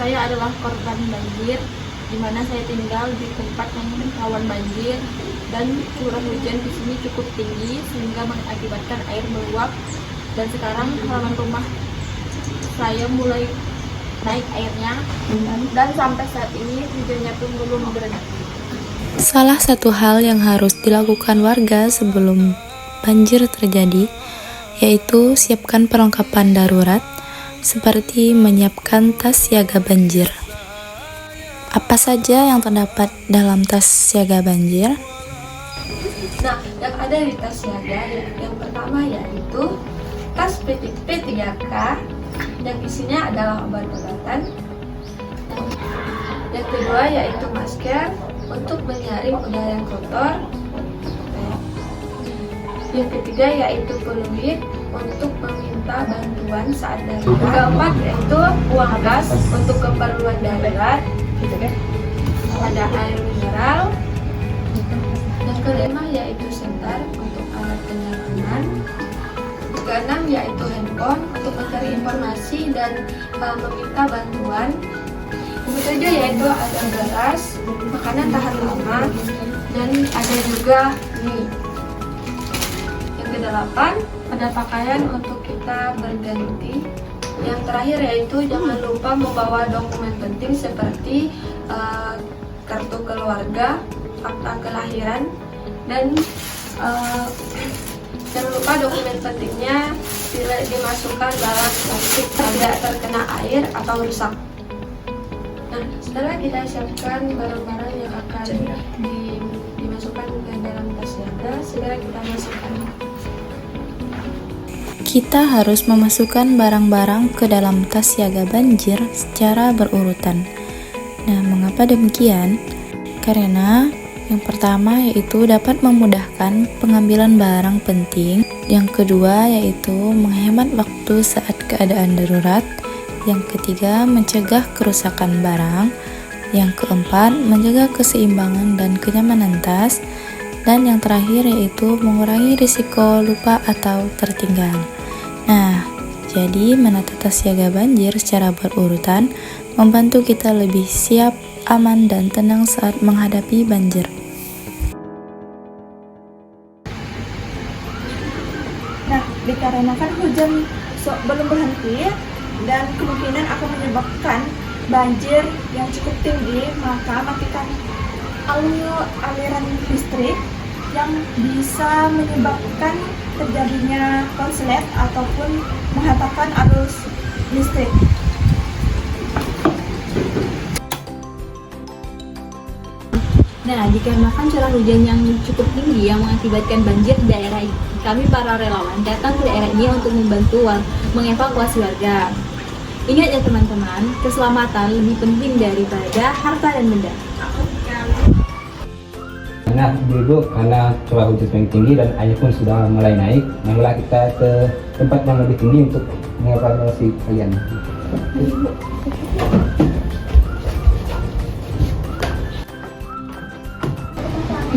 Saya adalah korban banjir, di mana saya tinggal di tempat yang rawan banjir dan curah hujan di sini cukup tinggi sehingga mengakibatkan air meluap, dan sekarang halaman rumah saya mulai naik airnya dan sampai saat ini hujannya pun belum berhenti. Salah satu hal yang harus dilakukan warga sebelum banjir terjadi yaitu siapkan perlengkapan darurat seperti menyiapkan tas siaga banjir. Apa saja yang terdapat dalam tas siaga banjir? Nah, yang ada di tas siaga yang pertama yaitu tas P3K yang isinya adalah obat-obatan. Yang kedua yaitu masker untuk menyaring udara yang kotor. Yang ketiga yaitu peluit untuk meminta bantuan saat darurat. Keempat yaitu uang kas untuk keperluan darurat. Ada air mineral. Yang kelima yaitu senter untuk alat penyerangan. Keenam yaitu handphone untuk mencari informasi dan meminta bantuan. Ketujuh yaitu ada beras, makanan tahan lama, dan ada juga mie. Yang kedelapan ada pakaian untuk kita berganti. Yang terakhir yaitu jangan lupa membawa dokumen penting seperti kartu keluarga, akta kelahiran, dan jangan lupa dokumen pentingnya tidak dimasukkan dalam plastik, tidak terkena air atau rusak. Nah, setelah kita siapkan barang-barang yang akan dimasukkan ke dalam tas siaga, segera kita masukkan. Kita harus memasukkan barang-barang ke dalam tas siaga banjir secara berurutan. Nah, mengapa demikian? Karena yang pertama yaitu dapat memudahkan pengambilan barang penting. Yang kedua yaitu menghemat waktu saat keadaan darurat. Yang ketiga, mencegah kerusakan barang. Yang keempat, menjaga keseimbangan dan kenyamanan tas. Dan yang terakhir yaitu mengurangi risiko lupa atau tertinggal. Nah, jadi menata tas siaga banjir secara berurutan membantu kita lebih siap, aman, dan tenang saat menghadapi banjir. Nah, dikarenakan hujan belum berhenti dan kemungkinan akan menyebabkan banjir yang cukup tinggi, maka matikan aliran listrik yang bisa menyebabkan terjadinya konslet ataupun menghantarkan arus listrik. Nah, dikarenakan curah hujan yang cukup tinggi yang mengakibatkan banjir di daerah ini, kami para relawan datang ke daerah ini untuk membantu mengevakuasi warga. Ingat ya teman-teman, keselamatan lebih penting daripada harta dan benda. Nah, dulu karena curah hujan semakin tinggi dan air pun sudah mulai naik, marilah kita ke tempat yang lebih tinggi untuk mengevakuasi kalian.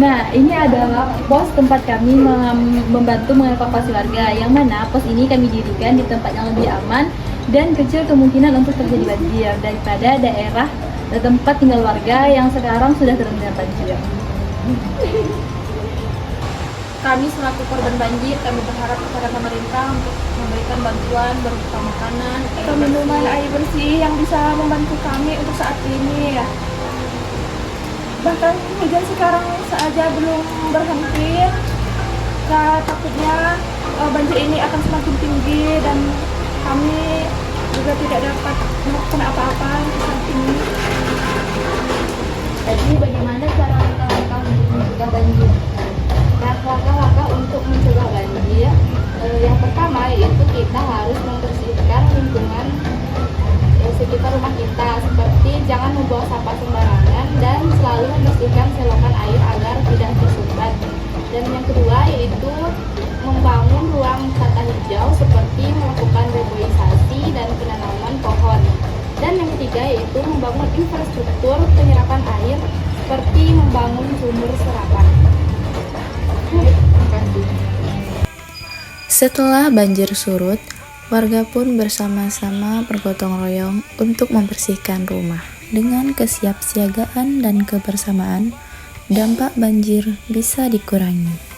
Nah, ini adalah pos tempat kami membantu mengevakuasi warga, yang mana pos ini kami dirikan di tempat yang lebih aman dan kecil kemungkinan untuk terjadi banjir daripada daerah tempat tinggal warga yang sekarang sudah terendam banjir. Kami selaku korban banjir, kami berharap kepada pemerintah untuk memberikan bantuan berupa makanan, Minuman, air bersih yang bisa membantu kami untuk saat ini ya. Bahkan hujan sekarang saja belum berhenti, nah, takutnya banjir ini akan semakin tinggi dan kami juga tidak dapat melakukan apa-apa saat ini. Jadi bagaimana cara langkah-langkah untuk mencegah banjir? Nah, langkah-langkah untuk mencegah banjir, yang pertama yaitu kita harus membersihkan lingkungan sekitar rumah kita, seperti jangan membuang sampah sembarangan dan selalu membersihkan selokan air agar tidak tersumbat. Dan yang kedua yaitu membangun ruang tata hijau seperti melakukan reboisasi dan penanaman pohon. Dan yang ketiga yaitu membangun infrastruktur penyerapan air seperti membangun sumur serapan. Setelah banjir surut, Warga pun bersama-sama bergotong royong untuk membersihkan rumah. Dengan kesiapsiagaan dan kebersamaan, dampak banjir bisa dikurangi.